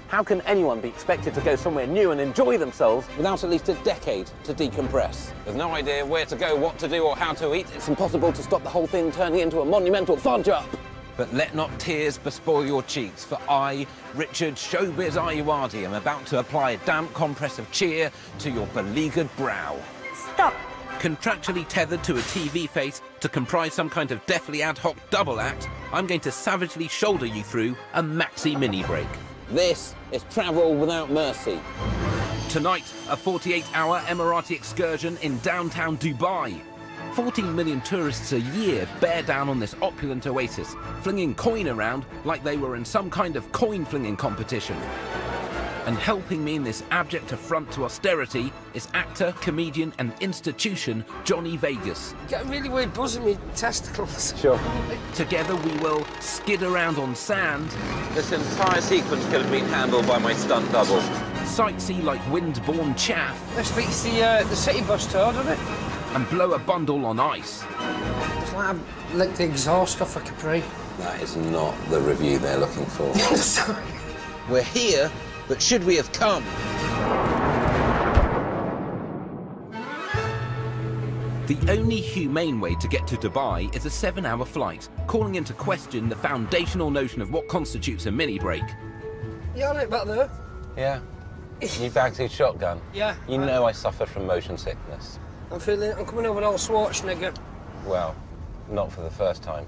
How can anyone be expected to go somewhere new and enjoy themselves without at least a decade to decompress? There's no idea where to go, what to do or how to eat. It's impossible to stop the whole thing turning into a monumental fudge-up. But let not tears bespoil your cheeks, for I, Richard Showbiz Ayoade, am about to apply a damp compress of cheer to your beleaguered brow. Stop. Contractually tethered to a TV face to comprise some kind of deathly ad hoc double act, I'm going to savagely shoulder you through a maxi mini break. This is travel without mercy. Tonight, a 48-hour Emirati excursion in downtown Dubai. 14 million tourists a year bear down on this opulent oasis, flinging coin around like they were in some kind of coin-flinging competition. And helping me in this abject affront to austerity is actor, comedian and institution Johnny Vegas. Get a really weird buzz in my testicles. Sure. Together we will skid around on sand. This entire sequence could have been handled by my stunt double. Sightsee like wind-borne chaff. This beats the city bus tour, doesn't it? And blow a bundle on ice. It's like I licked the exhaust off a Capri. That is not the review they're looking for. Sorry. We're here, but should we have come? The only humane way to get to Dubai is a 7-hour flight, calling into question the foundational notion of what constitutes a mini break. You all right back there? Yeah. You bagged his shotgun? Yeah. You know I suffer from motion sickness. I'm coming over old Schwarzenegger. Well, not for the first time.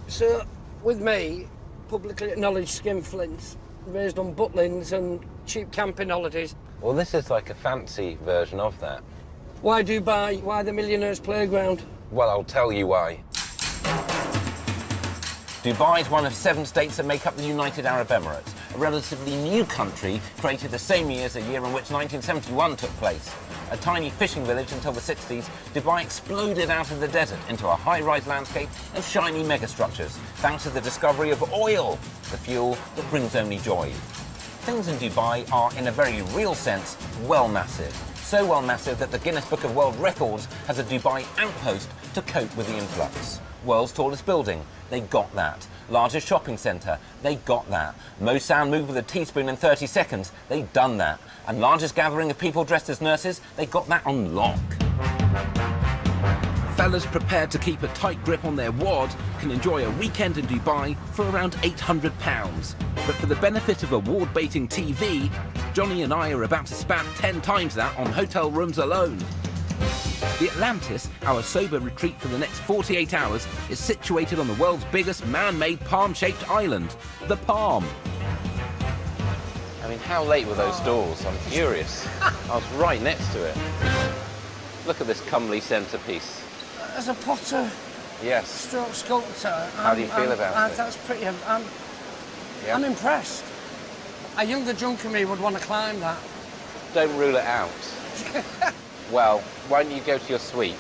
So, with me, publicly acknowledged skinflints, raised on butlins and cheap camping holidays. Well, this is like a fancy version of that. Why Dubai? Why the millionaire's playground? Well, I'll tell you why. Dubai is one of 7 states that make up the United Arab Emirates, a relatively new country created the same year as the year in which 1971 took place. A tiny fishing village until the 60s, Dubai exploded out of the desert into a high-rise landscape of shiny megastructures, thanks to the discovery of oil, the fuel that brings only joy. Things in Dubai are, in a very real sense, well massive. So well massive that the Guinness Book of World Records has a Dubai outpost to cope with the influx. World's tallest building, they got that. Largest shopping centre, they got that. Most sound moved with a teaspoon in 30 seconds, they done that. And largest gathering of people dressed as nurses, they got that on lock. Fellas prepared to keep a tight grip on their wad can enjoy a weekend in Dubai for around £800. But for the benefit of award-baiting TV, Johnny and I are about to spam 10 times that on hotel rooms alone. The Atlantis, our sober retreat for the next 48 hours, is situated on the world's biggest man-made palm-shaped island, the Palm. I mean, how late were those doors? I'm furious. I was right next to it. Look at this comely centrepiece. As a potter, Yes. stroke sculptor... How do you feel about it? That's pretty... I'm Yeah. impressed. A younger drunk of me would want to climb that. Don't rule it out. Well, why don't you go to your suite,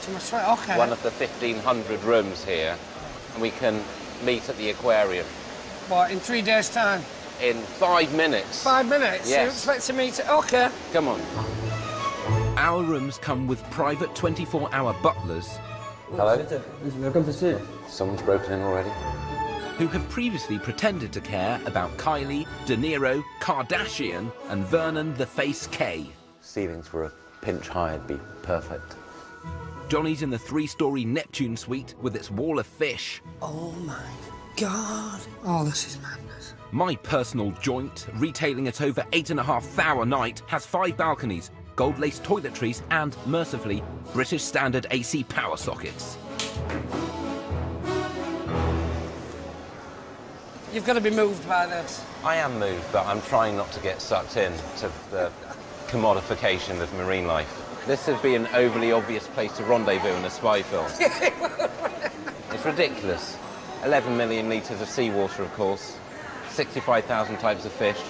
To my sweat, OK. one of the 1,500 rooms here, and we can meet at the aquarium What, in 3 days' time? in 5 minutes. 5 minutes? Yes. You expect to meet... OK. Come on. Our rooms come with private 24-hour butlers Hello? Welcome to see. Someone's broken in already. who have previously pretended to care about Kylie, De Niro, Kardashian and Vernon the Face K. Ceilings were a pinch high, it'd be perfect. Johnny's in the 3-story Neptune suite with its wall of fish. Oh, my God. Oh, this is madness. My personal joint, retailing at over £8,500 a night, has 5 balconies, gold-laced toiletries and, mercifully, British standard AC power sockets. You've got to be moved by this. I am moved, but I'm trying not to get sucked in to the commodification of marine life. This would be an overly obvious place to rendezvous in a spy film. It's ridiculous. 11 million litres of seawater, of course, 65,000 types of fish,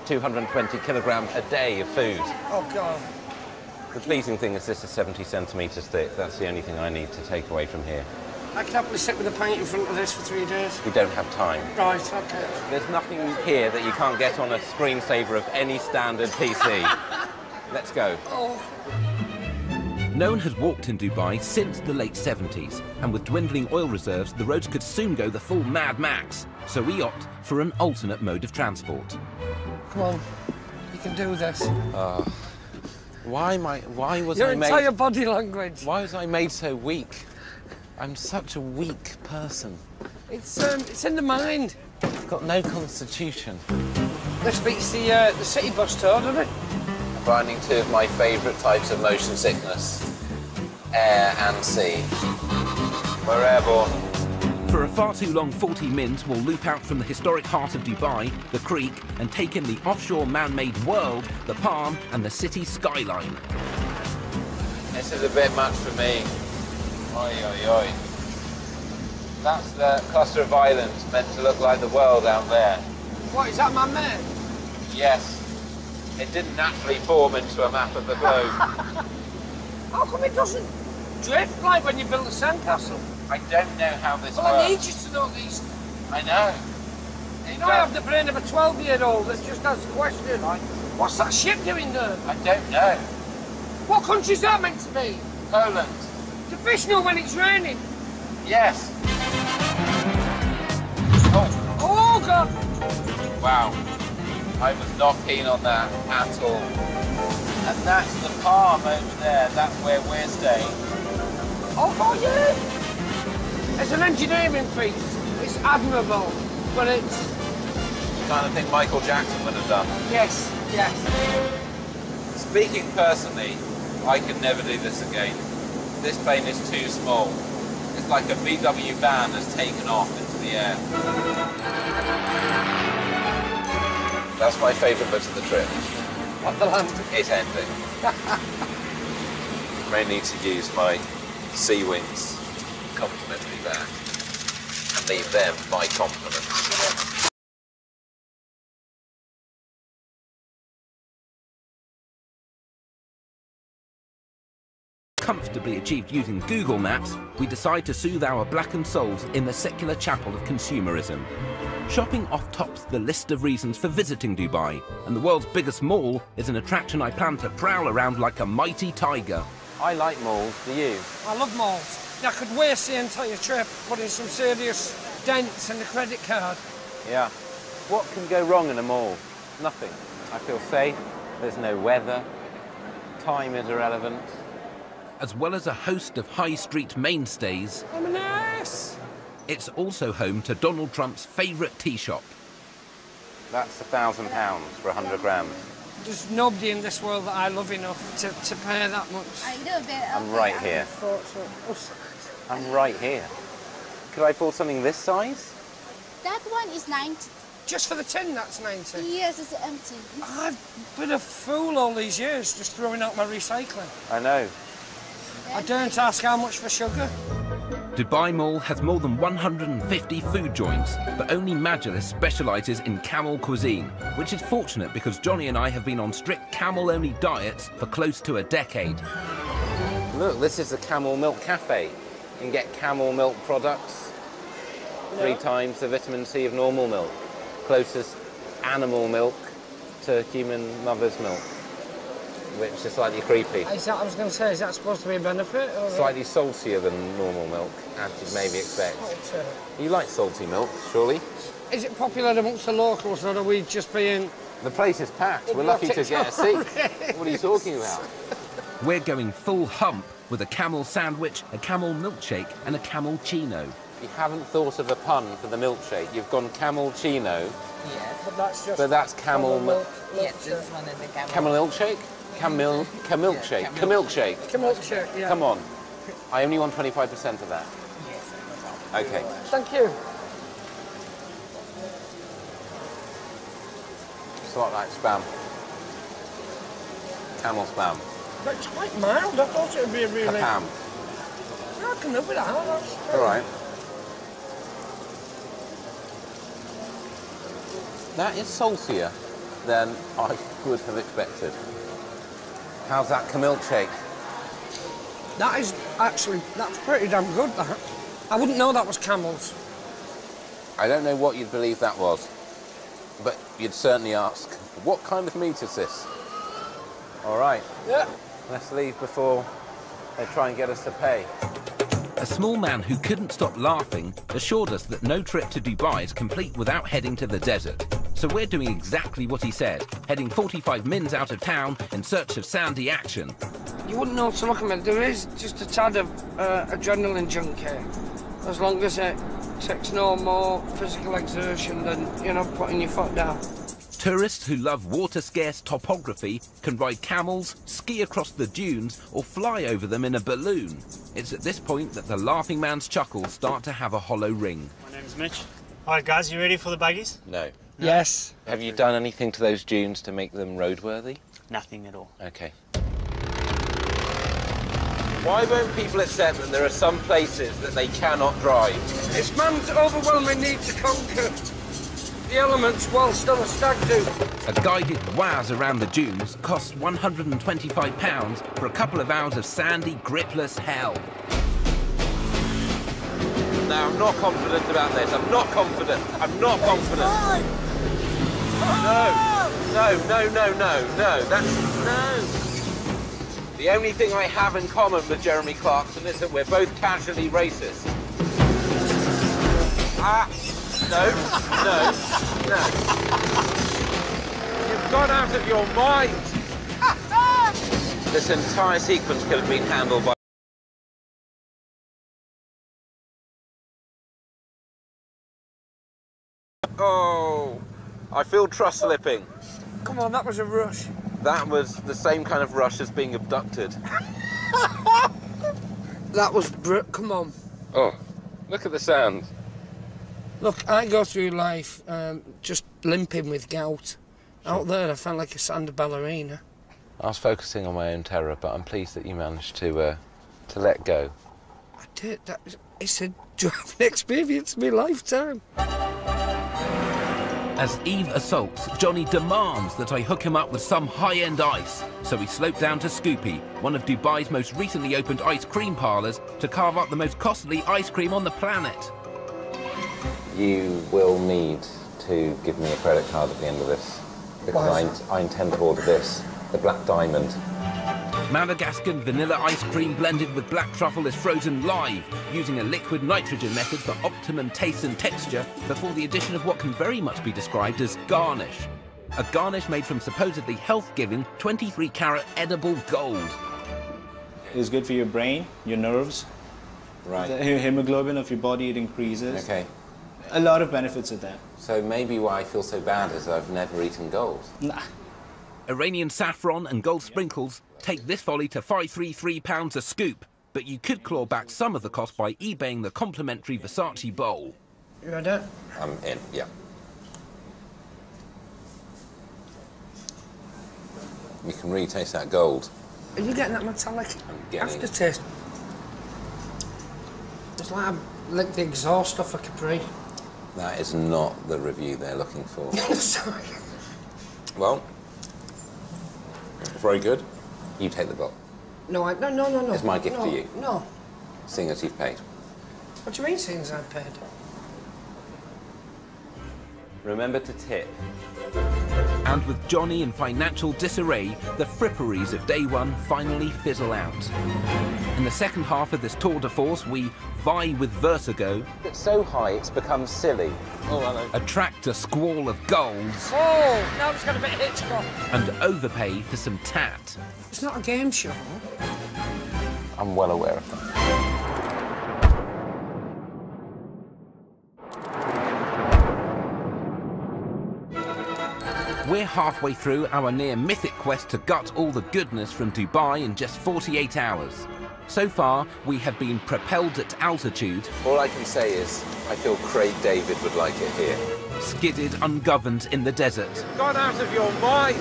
220 kilograms a day of food. Oh, God. The pleasing thing is this is 70 centimetres thick. That's the only thing I need to take away from here. I could happily sit with a pint in front of this for 3 days. We don't have time. Right, OK. There's nothing here that you can't get on a screensaver of any standard PC. Let's go. Oh. No one has walked in Dubai since the late 70s, and with dwindling oil reserves, the roads could soon go the full Mad Max. So we opt for an alternate mode of transport. Come on, you can do this. Why was Your I made... entire body language. Why was I made so weak? I'm such a weak person. It's in the mind. I've got no constitution. This beats the city bus tour, doesn't it? Finding two of my favourite types of motion sickness, air and sea. We're airborne. For a far too long 40 mins, we'll loop out from the historic heart of Dubai, the creek, and take in the offshore man-made world, the palm, and the city skyline. This is a bit much for me. Oi, oi, oi. That's the cluster of islands meant to look like the world out there. What, is that man-made? Yes. It didn't naturally form into a map of the globe. How come it doesn't drift like when you built a sandcastle? I don't know how this Well, I need works. you to know these. I know. You know, I have the brain of a 12-year-old that just asks a question. What's that ship doing there? I don't know. What country's that meant to be? Poland. Do fish know when it's raining? Yes. Oh, Oh, God! wow. I was not keen on that at all. And that's the palm over there. That's where we're staying. Oh, yeah! It's an engineering feat. It's admirable, but it's... The kind of thing Michael Jackson would have done. Yes, yes. Speaking personally, I could never do this again. This plane is too small. It's like a VW van has taken off into the air. That's my favourite bit of the trip. What, the land? It's ending. May need to use my sea wings to compliment me back and leave them my compliments. Comfortably achieved using Google Maps, we decide to soothe our blackened souls in the secular chapel of consumerism. Shopping off tops the list of reasons for visiting Dubai, and the world's biggest mall is an attraction I plan to prowl around like a mighty tiger. I like malls, do you? I love malls. I could waste the entire trip putting some serious dents in the credit card. Yeah. What can go wrong in a mall? Nothing. I feel safe, there's no weather, time is irrelevant. As well as a host of high street mainstays, M&S! it's also home to Donald Trump's favourite tea shop. That's £1,000 for 100 grams. There's nobody in this world that I love enough to pay that much. I'm right here. I'm right here. Could I afford something this size? That one is 90. Just for the tin, that's 90. Yes, it's empty. I've been a fool all these years, just throwing out my recycling. I know. I don't ask how much for sugar. Dubai Mall has more than 150 food joints, but only Majlis specialises in camel cuisine, which is fortunate because Johnny and I have been on strict camel-only diets for close to a decade. Look, this is the Camel Milk Cafe. You can get camel milk products, 3 times the vitamin C of normal milk. Closest animal milk to human mother's milk, which is slightly creepy. Is that, I was going to say, is that supposed to be a benefit? Or Slightly saltier than normal milk, as you'd maybe expect. Salty. You like salty milk, surely? Is it popular amongst the locals, or are we just being... The place is packed. We're lucky to get a seat. What are you talking about? We're going full hump with a camel sandwich, a camel milkshake and a camel chino. You haven't thought of a pun for the milkshake. You've gone camel chino, Yes. But that's just... but that's camel milk. Yes, this one is a camel. Camel milkshake? Camilkshake. Camilkshake. Milkshake, yeah. Come on. I only want 25% of that. Yes. Okay. Thank you. It's a lot like spam. Camel spam. But it's quite mild. I thought it would be a really... Capam. I can live with that. That's... All right. That is saltier than I would have expected. How's that camilkshake? That is actually... That's pretty damn good, that. I wouldn't know that was camels. I don't know what you'd believe that was, but you'd certainly ask, what kind of meat is this? All right, Yeah. let's leave before They try and get us to pay. A small man who couldn't stop laughing assured us that no trip to Dubai is complete without heading to the desert. So we're doing exactly what he said, heading 45 mins out of town in search of sandy action. You wouldn't know to look at me. There is just a tad of adrenaline junk here. As long as it takes no more physical exertion than, you know, putting your foot down. Tourists who love water-scarce topography can ride camels, ski across the dunes, or fly over them in a balloon. It's at this point that the laughing man's chuckles start to have a hollow ring. My name's Mitch. All right, guys, you ready for the buggies? No. Yes. Have you done anything to those dunes to make them roadworthy? Nothing at all. Okay. Why won't people accept that there are some places that they cannot drive? It's man's overwhelming need to conquer the elements while still a stag do. A guided waz around the dunes costs £125 for a couple of hours of sandy, gripless hell. No, I'm not confident about this. I'm not confident. I'm not confident. No. That's no. The only thing I have in common with Jeremy Clarkson is that we're both casually racist. No. You've gone out of your mind. This entire sequence could have been handled by... Oh, I feel trust slipping. Come on, that was a rush. That was the same kind of rush as being abducted. That was come on. Oh, look at the sound. Look, I go through life just limping with gout. Out there, I felt like a Sanda ballerina. I was focusing on my own terror, but I'm pleased that you managed to let go. I did. It's a driving experience of my lifetime. As Eve assaults, Johnny demands that I hook him up with some high-end ice. So we slope down to Scoopy, one of Dubai's most recently opened ice cream parlours, to carve up the most costly ice cream on the planet. You will need to give me a credit card at the end of this, because I intend to order this, the Black Diamond. Madagascan vanilla ice cream blended with black truffle is frozen live, using a liquid nitrogen method for optimum taste and texture before the addition of what can very much be described as garnish. A garnish made from supposedly health-giving 23-carat edible gold. It's good for your brain, your nerves. Right. The hemoglobin of your body, it increases. Okay. A lot of benefits of that. So maybe why I feel so bad is I've never eaten gold. Nah. Iranian saffron and gold sprinkles take this folly to £533 a scoop, but you could claw back some of the cost by eBaying the complimentary Versace bowl. You ready? I'm in, yeah. You can really taste that gold. Are you getting that metallic getting aftertaste? It's like I licked the exhaust off a Capri. That is not the review they're looking for. Sorry. Well, very good. You take the bill. No. It's my gift to you. No. Seeing as you've paid. What do you mean, seeing as I paid? Remember to tip. And with Johnny in financial disarray, the fripperies of day one finally fizzle out. In the second half of this tour de force, we vie with vertigo. It's so high, it's become silly. Oh, hello. Attract a squall of goals. Oh, now it's got a bit of Hitchcock. And overpay for some tat. It's not a game show. I'm well aware of that. We're halfway through our near-mythic quest to gut all the goodness from Dubai in just 48 hours. So far, we have been propelled at altitude. All I can say is, I feel Craig David would like it here. Skidded ungoverned in the desert. Gone out of your mind!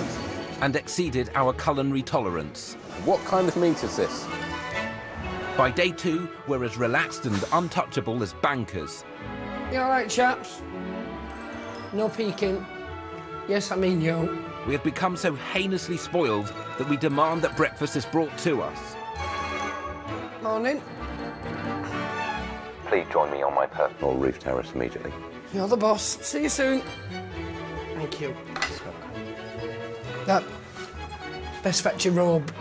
And exceeded our culinary tolerance. What kind of meat is this? By day two, we're as relaxed and untouchable as bankers. You all right, chaps? No peeking. Yes, I mean you. We have become so heinously spoiled that we demand that breakfast is brought to us. Morning. Please join me on my personal roof terrace immediately. You're the boss. See you soon. Thank you. That best fetch your robe.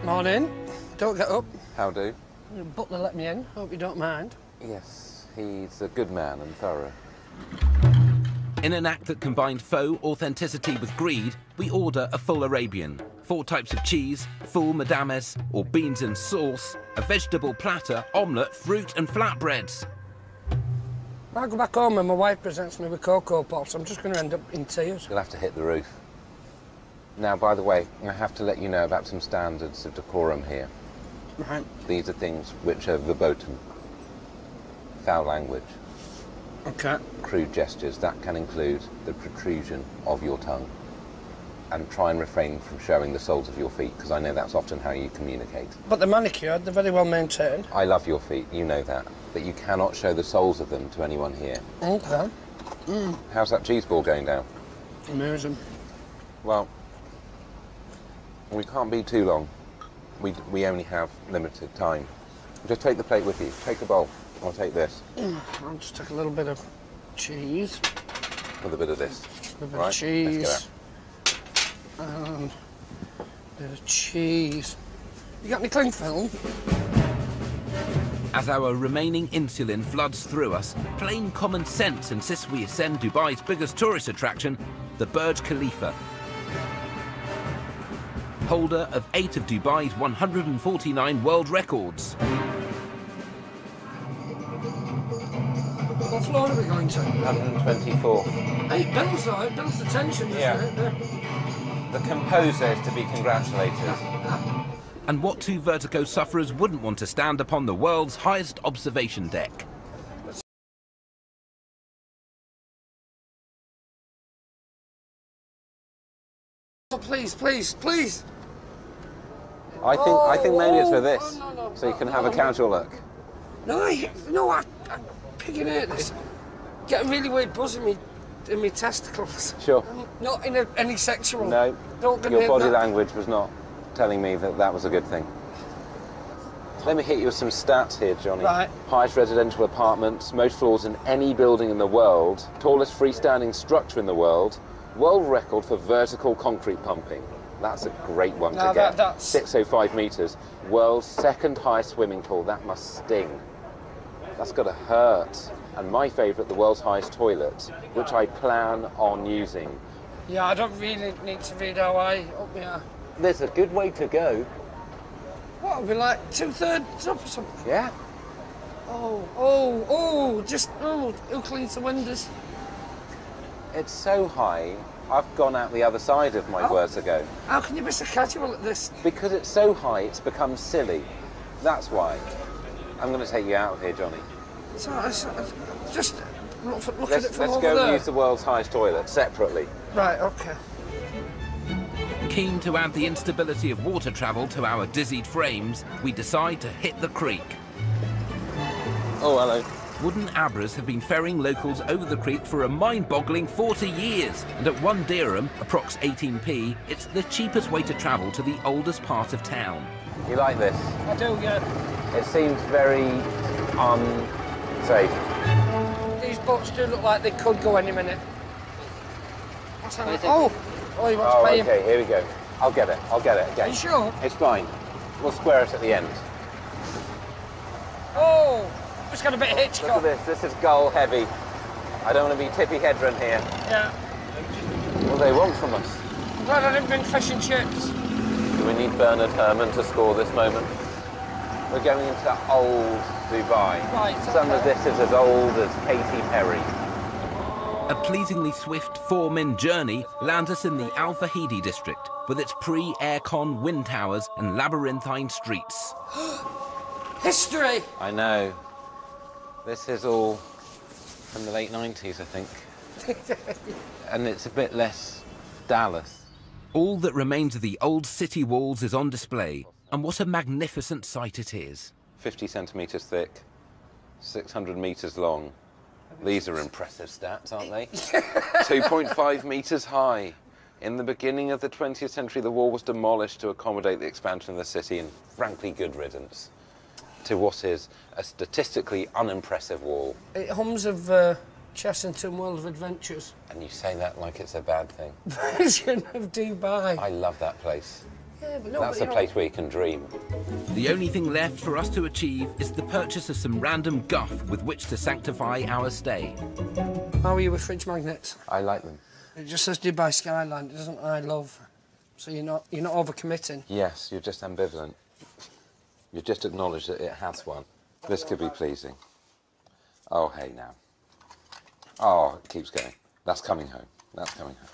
Morning. Don't get up. How do? The butler let me in. Hope you don't mind. Yes, he's a good man and thorough. In an act that combined faux authenticity with greed, we order a full Arabian. 4 types of cheese, full madames, or beans and sauce, a vegetable platter, omelette, fruit and flatbreads. I go back home and my wife presents me with Cocoa Pops. I'm just going to end up in tears. You'll have to hit the roof. Now, by the way, I have to let you know about some standards of decorum here. Right. These are things which are verboten. Foul language, OK. crude gestures, that can include the protrusion of your tongue. And try and refrain from showing the soles of your feet, because I know that's often how you communicate. But they're manicured, they're very well maintained. I love your feet, you know that. But you cannot show the soles of them to anyone here. OK. How's that cheese ball going down? Amazing. Well, we can't be too long. We only have limited time. Just take the plate with you. Take a bowl. I'll take this. I'll just take a little bit of cheese. With a bit of this. A bit Right, of cheese. let's get And a bit of cheese. You got any cling film? As our remaining insulin floods through us, plain common sense insists we ascend Dubai's biggest tourist attraction, the Burj Khalifa. Holder of 8 of Dubai's 149 world records. What floor are we going to? 124. Hey, bells though, it builds the tension, doesn't Yeah. it? The composer is to be congratulated. And what 2 vertigo sufferers wouldn't want to stand upon the world's highest observation deck? Oh, please, please, please. I think maybe it's for this, Oh, no, so you can have a casual look. No, I'm picking at this. Getting really weird buzz in me testicles. Sure. Not in any sexual. No, Don't get your near body that. language was not telling me that that was a good thing. Let me hit you with some stats here, Johnny. Right. Highest residential apartments, most floors in any building in the world, tallest freestanding structure in the world, world record for vertical concrete pumping. That's a great one Now to get. that's- 605 metres. World's 2nd highest swimming pool. That must sting. That's got to hurt. And my favourite, the world's highest toilet, which I plan on using. Yeah, I don't really need to read how high up here. There's a good way to go. What, it'll be like 2/3 up or something? Yeah. Who cleans the windows? It's so high, I've gone out the other side of my vertigo. How can you be so casual at this? Because it's so high, it's become silly. That's why. I'm going to take you out of here, Johnny. So, just look at it Let's from over go there. and use the world's highest toilet separately. Right, okay. Keen to add the instability of water travel to our dizzied frames, we decide to hit the creek. Oh, hello. Wooden abras have been ferrying locals over the creek for a mind-boggling 40 years. And at 1 dirham, approx 18p, it's the cheapest way to travel to the oldest part of town. You like this? I do, yeah. It seems very unsafe. These boats do look like they could go any minute. What's that? Oh, he wants Oh, to pay him. okay, here we go. I'll get it Are again. you sure? It's fine. We'll square it at the end. Oh, it's got a bit of Look Hitchcock. at this is gull heavy. I don't want to be Tippy Hedren here. Yeah. What do they want from us? I'm glad I didn't bring fish and chips. Do we need Bernard Herrmann to score this moment? We're going into old Dubai. Right, Some of okay. this is as old as Katy Perry. A pleasingly swift 4-min journey lands us in the Al Fahidi district, with its pre-aircon wind towers and labyrinthine streets. History. I know. This is all from the late 90s, I think. And it's a bit less Dallas. All that remains of the old city walls is on display, and what a magnificent sight it is. 50 centimetres thick, 600 metres long. These are impressive stats, aren't they? 2.5 metres high. In the beginning of the 20th century, the wall was demolished to accommodate the expansion of the city, and frankly, good riddance to what is a statistically unimpressive wall. It hums of Chessington World of Adventures. And you say that like it's a bad thing. Version of Dubai. I love that place. Yeah, but no, That's but, a you place where you can dream. The only thing left for us to achieve is the purchase of some random guff with which to sanctify our stay. How are you with fridge magnets? I like them. It just says Dubai Skyline, it doesn't I love. So you're not overcommitting. Yes, you're just ambivalent. You've just acknowledged that it has one. This could be pleasing. Oh, hey now. Oh, it keeps going. That's coming home. That's coming home.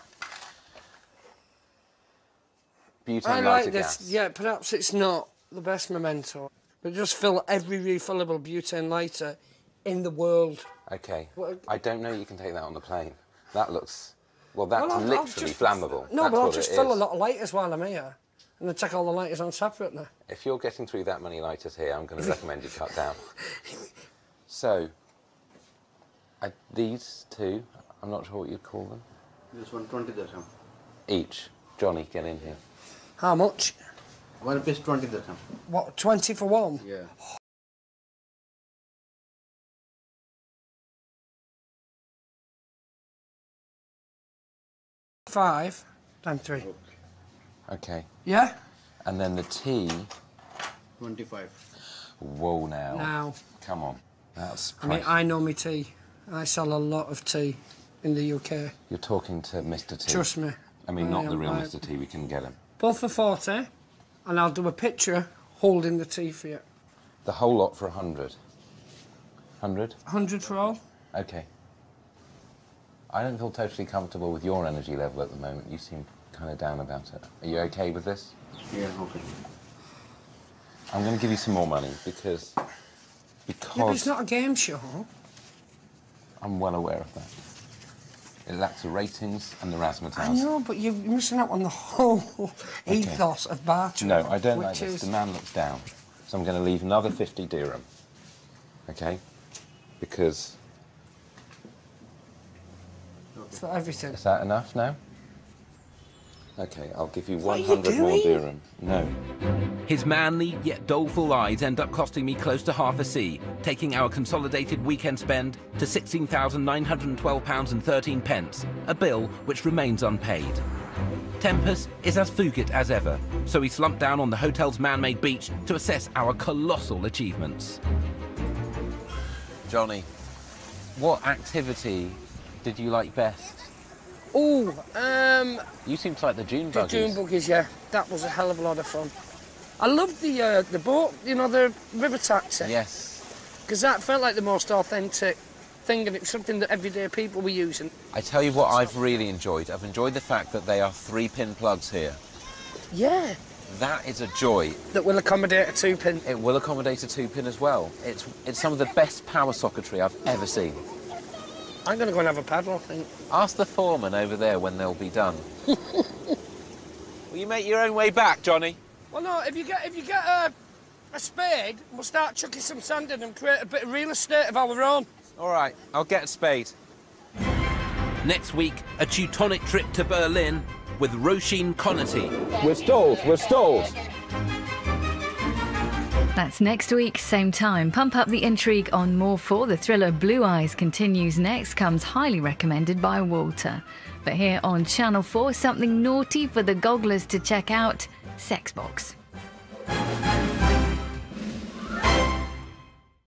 Butane I lighter like this. gas. Yeah, perhaps it's not the best memento, but just fill every refillable butane lighter in the world. Okay. Well, I don't know you can take that on the plane. That looks... Well, that's I'll literally just- flammable. No, That's but I'll what just it fill is. a lot of lighters while I'm here, and then take all the lighters on separately. If you're getting through that many lighters here, I'm going to recommend you cut down. So, these two, I'm not sure what you'd call them. This one 20 dirham. Each. Johnny, get in here. How much? 1 piece 20 dirham. What, 20 for one? Yeah. Five times 3. Okay. Yeah? And then the tea... 25. Whoa, now. Now. Come on. That's I mean, price. I know me tea. I sell a lot of tea in the UK. You're talking to Mr. T. Trust me. I mean, not the real I- Mr. T. We can get him. Both for 40, and I'll do a picture holding the tea for you. The whole lot for 100. 100? 100 for all? Okay. I don't feel totally comfortable with your energy level at the moment. You seem kind of down about it. Are you okay with this? Yeah, okay. I'm going to give you some more money because Yeah, but it's not a game show. I'm well aware of that. It lacks the ratings and the razzmatazz. I know, but you're missing out on the whole ethos of bartering. No, I don't like which this. is- Demand looks down. So I'm going to leave another 50 dirham. Okay? Because... For everything. Is that enough now? Okay, I'll give you What are you 100 more doing? dirham. No. His manly yet doleful eyes end up costing me close to half a C, taking our consolidated weekend spend to £16,912.13, a bill which remains unpaid. Tempus is as Fugit as ever, so we slump down on the hotel's man-made beach to assess our colossal achievements. Johnny, what activity did you like best? Oh, You seem to like the dune the buggies. dune buggies, yeah. That was a hell of a lot of fun. I loved the boat, you know, the river taxi. Yes. Because that felt like the most authentic thing, and it was something that everyday people were using. I tell you what I've really enjoyed. I've enjoyed the fact that they are 3-pin plugs here. Yeah. That is a joy. That will accommodate a 2-pin. It will accommodate a 2-pin as well. It's some of the best power socketry I've ever seen. I'm going to go and have a paddle, I think. Ask the foreman over there when they'll be done. Will you make your own way back, Johnny? Well, no, if you get a spade, we'll start chucking some sand in and create a bit of real estate of our own. All right, I'll get a spade. Next week, a Teutonic trip to Berlin with Roisin Connerty. We're stalled, we're stalled. That's next week, same time. Pump up the intrigue on More 4. The thriller Blue Eyes continues next, comes highly recommended by Walter. But here on Channel 4, something naughty for the gogglers to check out, Sex Box.